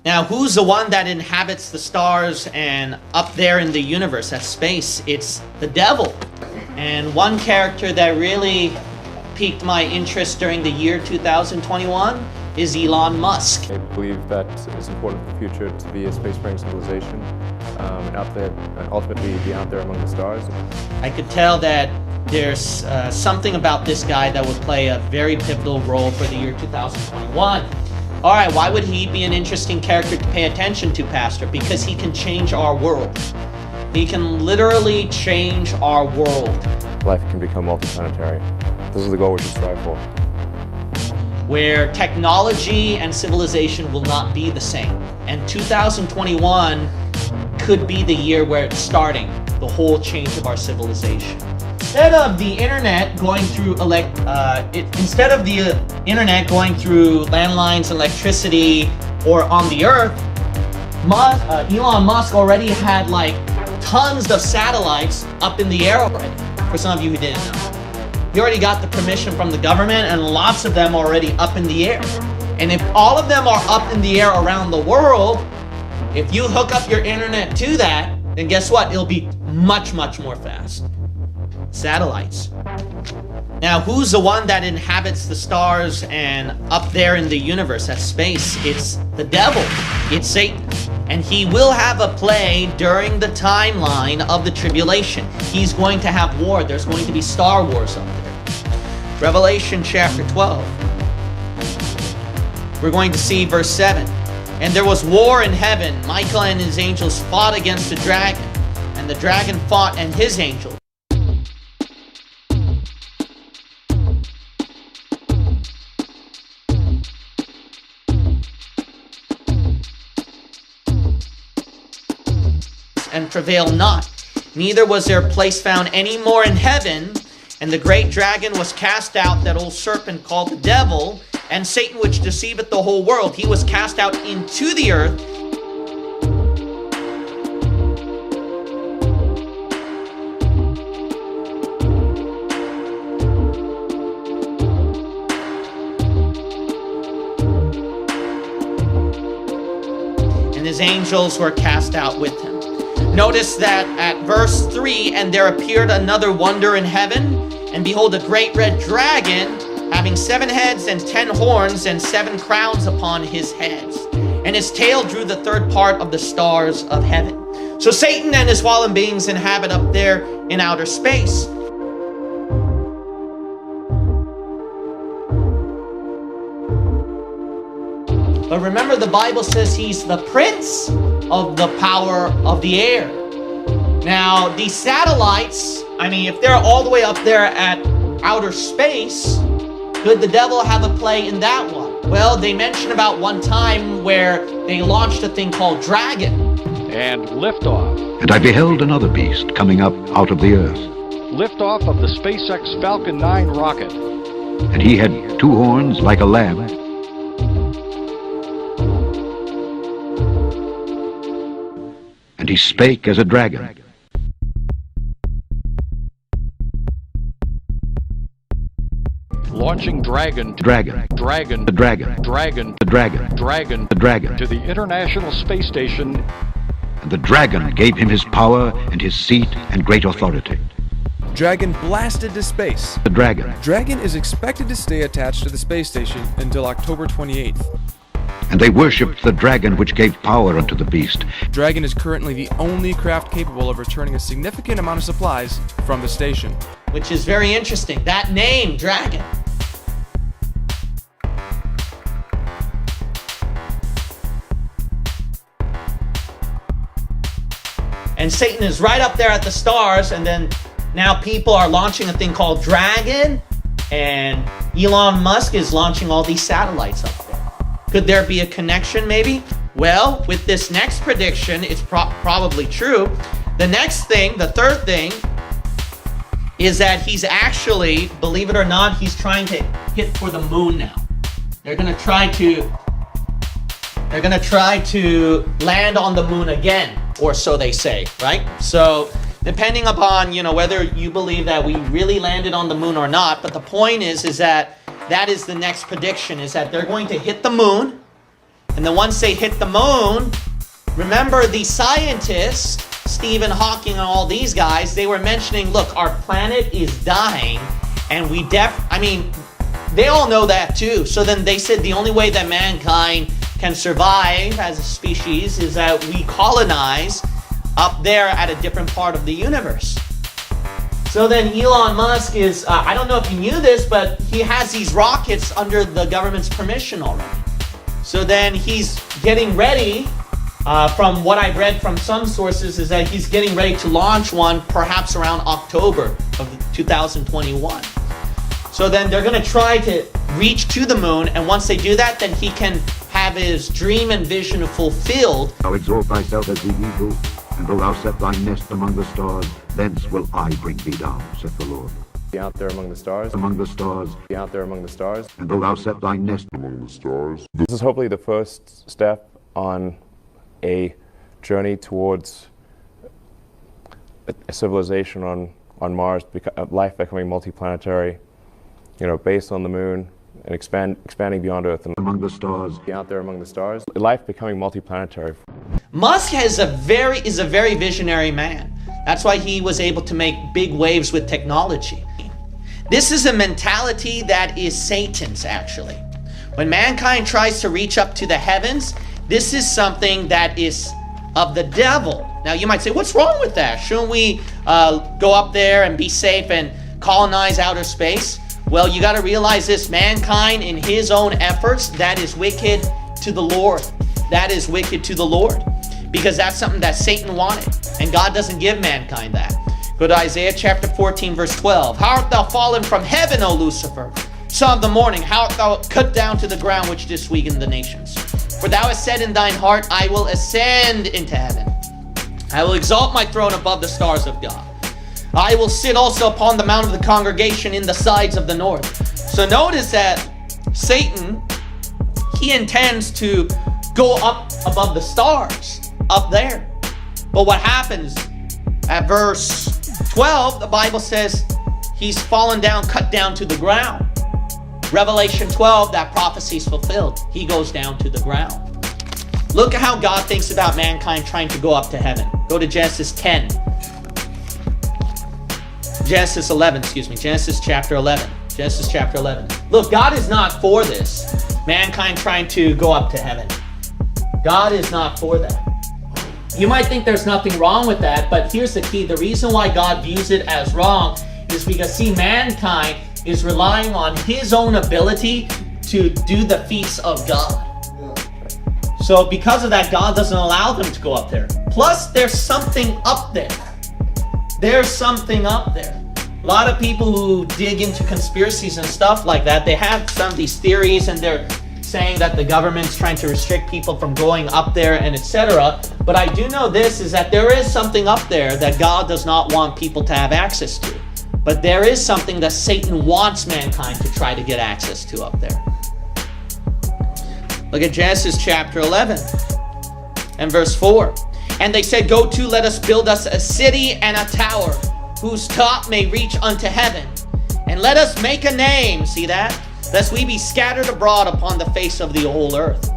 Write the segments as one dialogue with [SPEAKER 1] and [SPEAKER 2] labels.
[SPEAKER 1] Now, who's the one that inhabits the stars and up there in the universe, at space? It's the devil. And one character that really piqued my interest during the year 2021 is Elon Musk.
[SPEAKER 2] I believe that it's important for the future to be a spacefaring civilization and out there, and ultimately be out there among the stars.
[SPEAKER 1] I could tell that there's something about this guy that would play a very pivotal role for the year 2021. All right, why would he be an interesting character to pay attention to, Pastor? Because he can change our world. He can literally change our world.
[SPEAKER 2] Life can become multiplanetary. This is the goal we should strive for.
[SPEAKER 1] Where technology and civilization will not be the same. And 2021 could be the year where it's starting, the whole change of our civilization. Instead of the internet going through landlines, electricity, or on the Earth, Elon Musk already had like tons of satellites up in the air already. For some of you who didn't know, he already got the permission from the government, and lots of them already up in the air. And if all of them are up in the air around the world, if you hook up your internet to that, then guess what? It'll be much, much more fast. Satellites. Now, who's the one that inhabits the stars and up there in the universe, at space? It's the devil. It's Satan. And he will have a play during the timeline of the tribulation. He's going to have war. There's going to be Star Wars up there. Revelation chapter 12. We're going to see verse 7. And there was war in heaven. Michael and his angels fought against the dragon. And the dragon fought and his angels. And prevail not. Neither was their place found any more in heaven. And the great dragon was cast out, that old serpent called the devil, and Satan, which deceiveth the whole world. He was cast out into the earth. And his angels were cast out with him. Notice that at verse 3, and there appeared another wonder in heaven, and behold, a great red dragon, having 7 heads and 10 horns and 7 crowns upon his heads. And his tail drew the third part of the stars of heaven. So Satan and his fallen beings inhabit up there in outer space. But remember, the Bible says he's the prince of the power of the air. Now, these satellites, I mean, if they're all the way up there at outer space, could the devil have a play in that one? Well, they mention about one time where they launched a thing called Dragon.
[SPEAKER 3] And liftoff.
[SPEAKER 4] And I beheld another beast coming up out of the earth.
[SPEAKER 3] Liftoff of the SpaceX Falcon 9 rocket.
[SPEAKER 4] And he had 2 horns like a lamb. And he spake as a dragon.
[SPEAKER 3] Launching Dragon.
[SPEAKER 4] Dragon.
[SPEAKER 3] Dragon.
[SPEAKER 4] The dragon.
[SPEAKER 3] Dragon.
[SPEAKER 4] The dragon.
[SPEAKER 3] Dragon.
[SPEAKER 4] The dragon.
[SPEAKER 3] To the International Space Station.
[SPEAKER 4] And the dragon gave him his power and his seat and great authority.
[SPEAKER 5] Dragon blasted to space.
[SPEAKER 4] The dragon.
[SPEAKER 5] Dragon is expected to stay attached to the space station until October 28th.
[SPEAKER 4] And they worshipped the dragon which gave power unto the beast.
[SPEAKER 5] Dragon is currently the only craft capable of returning a significant amount of supplies from the station.
[SPEAKER 1] Which is very interesting. That name, Dragon. And Satan is right up there at the stars, and then now people are launching a thing called Dragon, and Elon Musk is launching all these satellites up there. Could there be a connection, maybe? Well, with this next prediction, it's probably true. The next thing, the third thing, is that he's actually, believe it or not, he's trying to hit for the moon now. They're gonna try to land on the moon again, or so they say, right? So depending upon, whether you believe that we really landed on the moon or not, but the point is that is the next prediction, is that they're going to hit the moon, and And then once they hit the moon, remember the scientists, Stephen Hawking and all these guys, they were mentioning, look, our planet is dying, and they all know that too. So then they said the only way that mankind can survive as a species is that we colonize up there at a different part of the universe. So then Elon Musk is, I don't know if you knew this, but he has these rockets under the government's permission already. So then he's getting ready, from what I've read from some sources, is that he's getting ready to launch one perhaps around October of 2021. So then they're going to try to reach to the moon, and once they do that, then he can have his dream and vision fulfilled.
[SPEAKER 4] Thou exalt thyself as the eagle, and wilt thou set thy nest among the stars, thence will I bring thee down, saith the Lord.
[SPEAKER 2] Be out there among the stars.
[SPEAKER 4] Among the stars,
[SPEAKER 2] Be out there among the stars.
[SPEAKER 4] and wilt thou set thy nest among the stars.
[SPEAKER 2] This is hopefully the first step on a journey towards a civilization on Mars, life becoming multiplanetary, based on the moon and expanding beyond Earth. And
[SPEAKER 4] Among the stars,
[SPEAKER 2] be out there among the stars. Life becoming multiplanetary.
[SPEAKER 1] Musk is a very visionary man. That's why he was able to make big waves with technology. This is a mentality that is Satan's, actually. When mankind tries to reach up to the heavens, this is something that is of the devil. Now you might say, what's wrong with that? Shouldn't we go up there and be safe and colonize outer space? Well, you got to realize this: mankind in his own efforts, that is wicked to the Lord. That is wicked to the Lord, because that's something that Satan wanted, and God doesn't give mankind that. Go to Isaiah chapter 14, verse 12. How art thou fallen from heaven, O Lucifer, son of the morning? How art thou cut down to the ground, which didst weaken the nations? For thou hast said in thine heart, I will ascend into heaven. I will exalt my throne above the stars of God. I will sit also upon the mount of the congregation in the sides of the north. So notice that Satan, he intends to go up above the stars, up there. But what happens? At verse 12, the Bible says he's fallen down, cut down to the ground. Revelation 12, that prophecy is fulfilled. He goes down to the ground. Look at how God thinks about mankind trying to go up to heaven. Go to Genesis 10. Genesis chapter 11. Genesis chapter 11. Look, God is not for this. Mankind trying to go up to heaven. God is not for that. You might think there's nothing wrong with that, but here's the key. The reason why God views it as wrong is because, see, mankind is relying on his own ability to do the feats of God. So because of that, God doesn't allow them to go up there. Plus, there's something up there. There's something up there. A lot of people who dig into conspiracies and stuff like that, they have some of these theories, and they're saying that the government's trying to restrict people from going up there and etc. But I do know this, is that there is something up there that God does not want people to have access to. But there is something that Satan wants mankind to try to get access to up there. Look at Genesis chapter 11 and verse 4. And they said, go to, let us build us a city and a tower, whose top may reach unto heaven. And let us make a name, see that? Lest we be scattered abroad upon the face of the whole earth.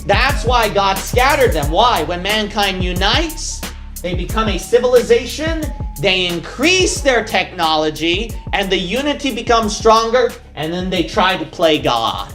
[SPEAKER 1] That's why God scattered them. Why? When mankind unites, they become a civilization, they increase their technology, and the unity becomes stronger, and then they try to play God.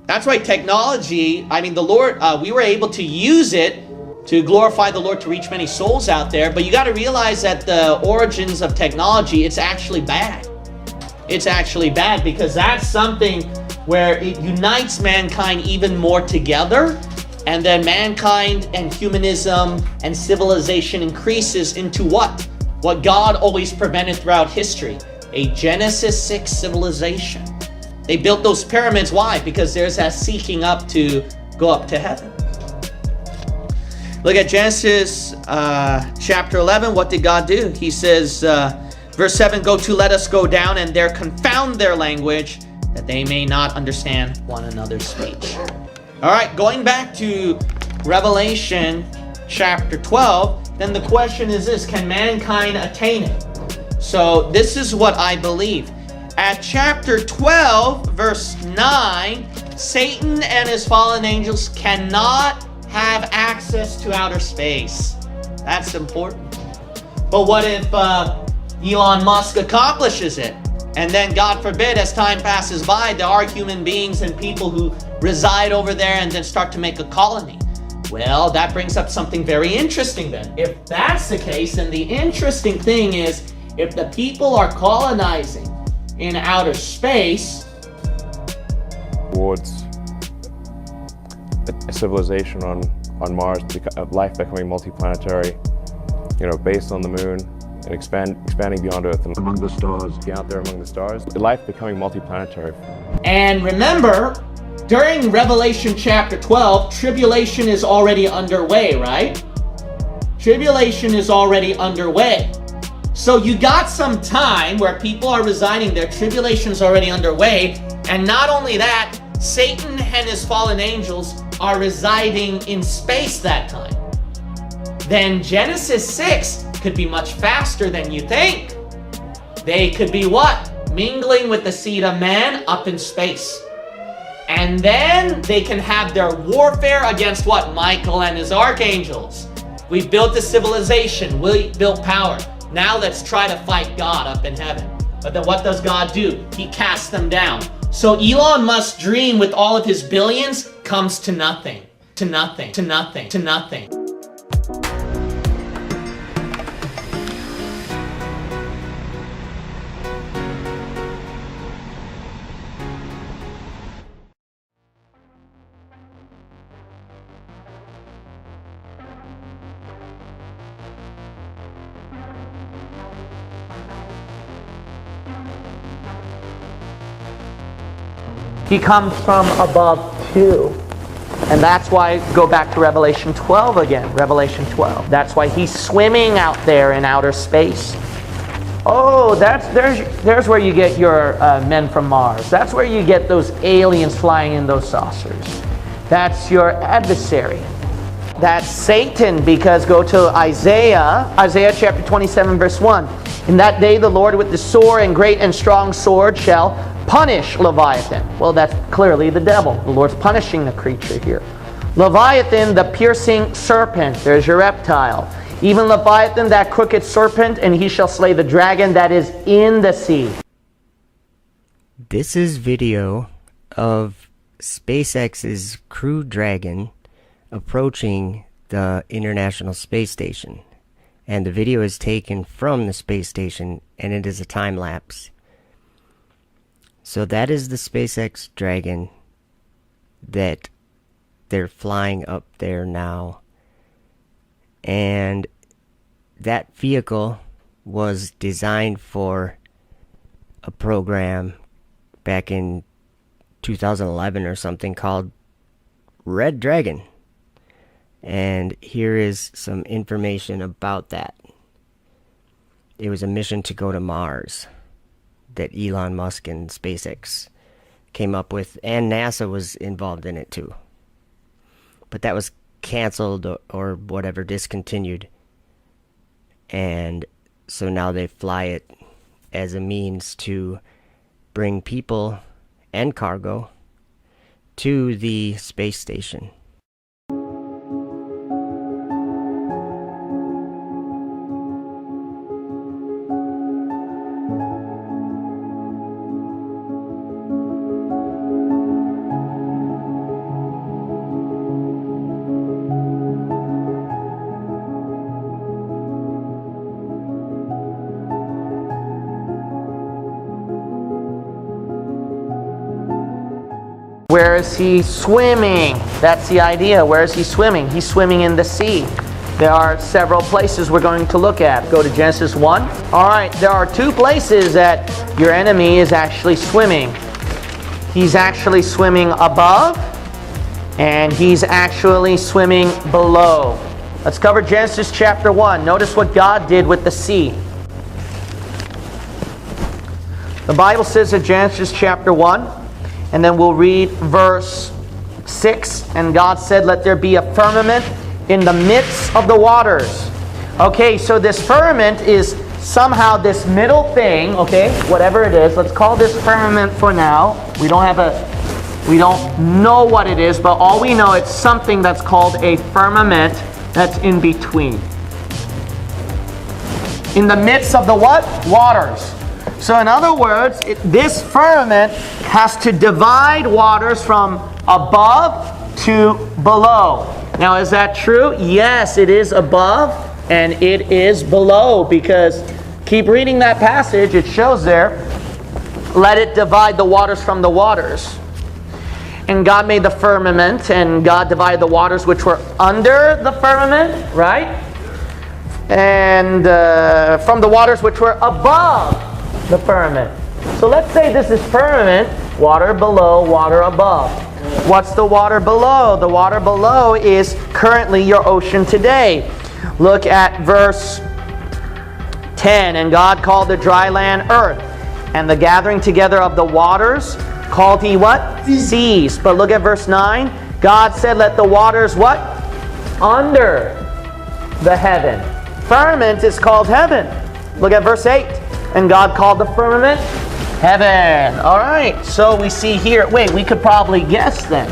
[SPEAKER 1] That's why technology, the Lord, we were able to use it to glorify the Lord, to reach many souls out there. But you got to realize that the origins of technology, it's actually bad. It's actually bad, because that's something where it unites mankind even more together. And then mankind and humanism and civilization increases into what? What God always prevented throughout history. A Genesis 6 civilization. They built those pyramids. Why? Because there's that seeking up to go up to heaven. Look at Genesis chapter 11. What did God do? He says, verse 7, go to, let us go down, and there confound their language, that they may not understand one another's speech. All right, going back to Revelation chapter 12, then the question is this: can mankind attain it? So this is what I believe. At chapter 12, verse 9, Satan and his fallen angels cannot have access to outer space. That's important. But what if Elon Musk accomplishes it? And then, God forbid, as time passes by, there are human beings and people who reside over there and then start to make a colony. Well, that brings up something very interesting then. If that's the case, then the interesting thing is, if the people are colonizing in outer space
[SPEAKER 2] towards a civilization on Mars, life becoming multiplanetary, based on the moon, and expanding beyond Earth and
[SPEAKER 4] among the stars,
[SPEAKER 2] out there among the stars, life becoming multiplanetary.
[SPEAKER 1] And remember, during Revelation chapter 12, tribulation is already underway, right? Tribulation is already underway. So you got some time where people are residing there, tribulation's already underway, and not only that, Satan and his fallen angels are residing in space that time. Then Genesis 6 could be much faster than you think. They could be what? Mingling with the seed of man up in space. And then they can have their warfare against what? Michael and his archangels. We've built a civilization. We built power. Now let's try to fight God up in heaven. But then what does God do? He casts them down. So Elon Musk's dream with all of his billions comes to nothing. To nothing. To nothing. To nothing. He comes from above too. And that's why, go back to Revelation 12 again. Revelation 12. That's why he's swimming out there in outer space. Oh, there's where you get your men from Mars. That's where you get those aliens flying in those saucers. That's your adversary. That's Satan, because go to Isaiah chapter 27 verse 1. In that day the Lord with the sore and great and strong sword shall punish Leviathan. Well, that's clearly the devil. The Lord's punishing the creature here. Leviathan, the piercing serpent. There's your reptile. Even Leviathan, that crooked serpent, and he shall slay the dragon that is in the sea.
[SPEAKER 6] This is video of SpaceX's Crew Dragon approaching the International Space Station. And the video is taken from the space station, and it is a time lapse. So that is the SpaceX Dragon that they're flying up there now. And that vehicle was designed for a program back in 2011 or something called Red Dragon. And here is some information about that. It was a mission to go to Mars that Elon Musk and SpaceX came up with, and NASA was involved in it too. But that was canceled or whatever, discontinued. And so now they fly it as a means to bring people and cargo to the space station.
[SPEAKER 1] Where is he swimming? That's the idea. Where is he swimming? He's swimming in the sea. There are several places we're going to look at. Go to Genesis 1. All right, there are two places that your enemy is actually swimming. He's actually swimming above, and he's actually swimming below. Let's cover Genesis chapter 1. Notice what God did with the sea. The Bible says in Genesis chapter 1, and then we'll read verse 6. And God said, let there be a firmament in the midst of the waters. Okay, so this firmament is somehow this middle thing, okay, whatever it is. Let's call this firmament for now. We don't have a We don't know what it is, but all we know, it's something that's called a firmament that's in between. In the midst of the what? Waters. So in other words, this firmament has to divide waters from above to below. Now, is that true? Yes, it is above and it is below, because keep reading that passage, it shows there, let it divide the waters from the waters. And God made the firmament, and God divided the waters which were under the firmament, right? And from the waters which were above the firmament. So let's say this is firmament, water below, water above. What's the water below? The water below is currently your ocean today. Look at verse 10. And God called the dry land earth, and the gathering together of the waters called he what? Seas. But look at verse 9. God said, let the waters what? Under the heaven. Firmament is called heaven. Look at verse 8. And God called the firmament heaven. All right. So we see here. Wait, we could probably guess then.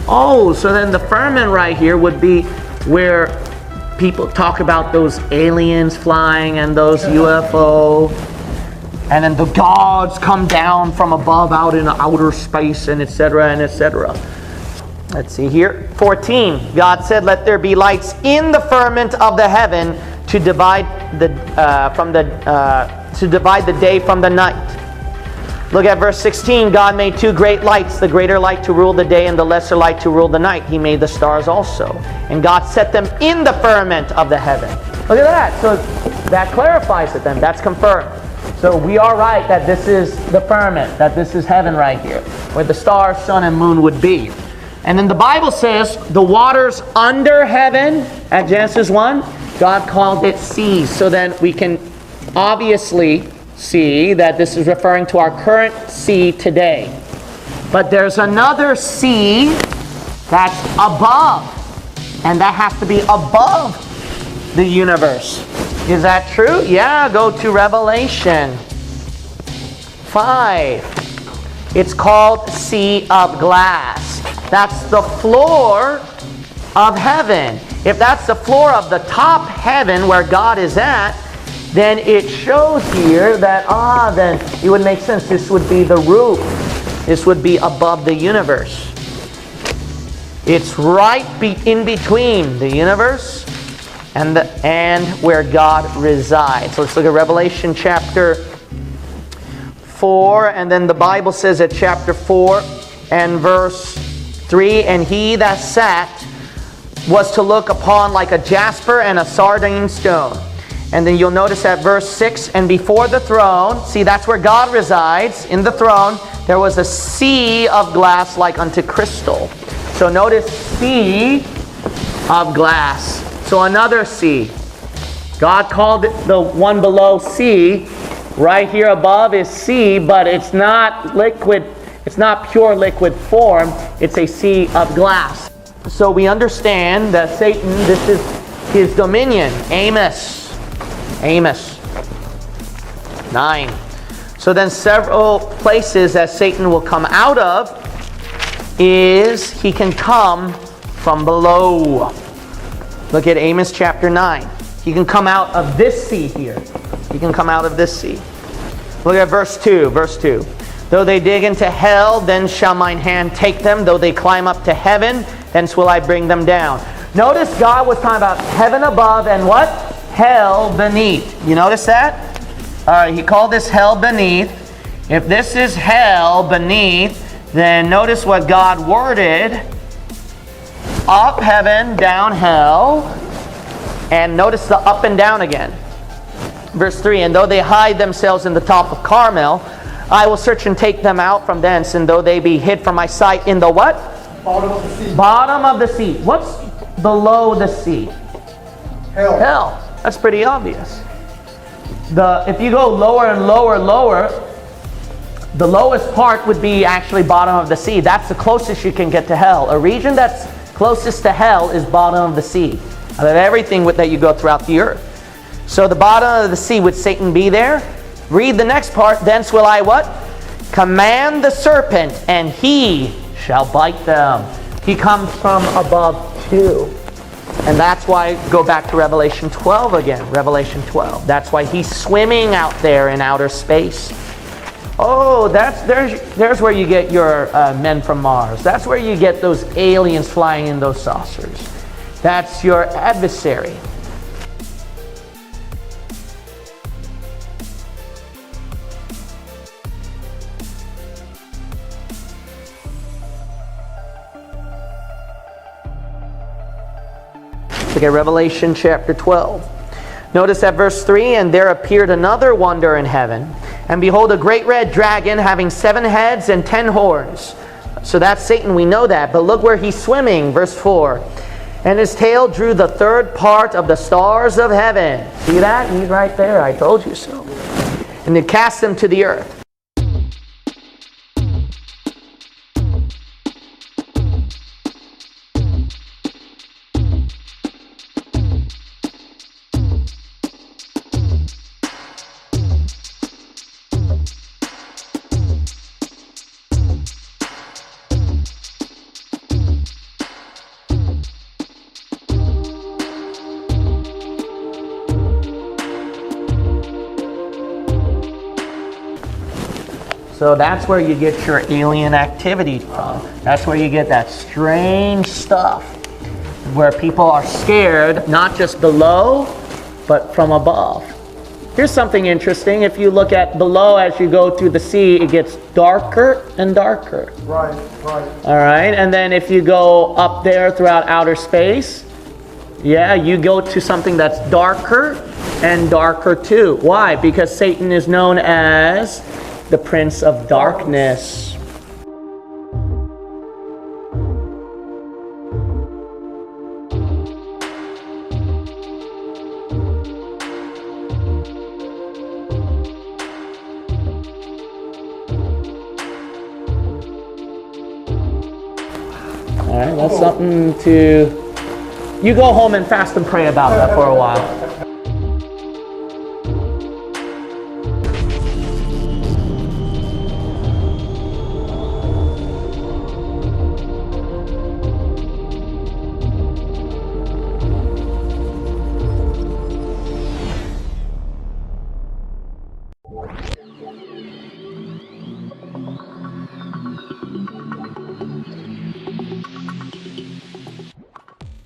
[SPEAKER 1] Oh, so then the firmament right here would be where people talk about those aliens flying and those UFO. And then the gods come down from above out in outer space, and etc. and etc. Let's see here. 14. God said, let there be lights in the firmament of the heaven to divide the day from the night. Look at verse 16. God made two great lights, the greater light to rule the day and the lesser light to rule the night. He made the stars also. And God set them in the firmament of the heaven. Look at that. So that clarifies it then. That's confirmed. So we are right that this is the firmament, that this is heaven right here, where the stars, sun, and moon would be. And then the Bible says the waters under heaven, at Genesis 1, God called it seas. So then we can obviously see that this is referring to our current sea today. But there's another sea that's above, and that has to be above the universe. Is that true? Yeah, go to Revelation 5. It's called Sea of Glass. That's the floor of heaven. If that's the floor of the top heaven where God is at, then it shows here that, then it would make sense. This would be the roof. This would be above the universe. It's right in between the universe and where God resides. So let's look at Revelation chapter 4, and then the Bible says at chapter 4 and verse 3, and he that sat was to look upon like a jasper and a sardine stone. And then you'll notice at verse 6, and before the throne, see, that's where God resides, in the throne, there was a sea of glass like unto crystal. So notice sea of glass. So another sea. God called it the one below sea. Right here above is sea, but it's not liquid. It's not pure liquid form. It's a sea of glass. So we understand that Satan, this is his dominion. Amos 9. So then several places that Satan will come out of is he can come from below. Look at Amos chapter 9. He can come out of this sea here. He can come out of this sea. Look at verse 2. Verse 2. Though they dig into hell, then shall mine hand take them. Though they climb up to heaven, thence will I bring them down. Notice God was talking about heaven above and what? Hell beneath. You notice that? All right, he called this hell beneath. If this is hell beneath, then notice what God worded. Up heaven, down hell. And notice the up and down again. Verse 3, and though they hide themselves in the top of Carmel, I will search and take them out from thence, and though they be hid from my sight in the what?
[SPEAKER 7] Bottom of the sea.
[SPEAKER 1] Bottom of the sea. What's below the sea?
[SPEAKER 7] Hell.
[SPEAKER 1] Hell. That's pretty obvious. If you go lower and lower, the lowest part would be actually bottom of the sea. That's the closest you can get to hell. A region that's closest to hell is bottom of the sea. Out of everything that you go throughout the earth. So the bottom of the sea, would Satan be there? Read the next part. Thence will I what? Command the serpent, and he shall bite them. He comes from above too. And that's why, go back to Revelation 12 again, Revelation 12. That's why he's swimming out there in outer space. Oh, there's where you get your men from Mars. That's where you get those aliens flying in those saucers. That's your adversary. Look at Revelation chapter 12. Notice at verse 3, and there appeared another wonder in heaven, and behold, a great red dragon having 7 heads and 10 horns. So that's Satan, we know that. But look where he's swimming, verse 4. And his tail drew the 3rd part of the stars of heaven. See that? He's right there. I told you so. And it cast them to the earth. So that's where you get your alien activity from. That's where you get that strange stuff where people are scared, not just below, but from above. Here's something interesting. If you look at below as you go through the sea, it gets darker and darker.
[SPEAKER 7] Right.
[SPEAKER 1] All right, and then if you go up there throughout outer space, yeah, you go to something that's darker and darker too. Why? Because Satan is known as the Prince of Darkness. All right, that's something to... You go home and fast and pray about that for a while.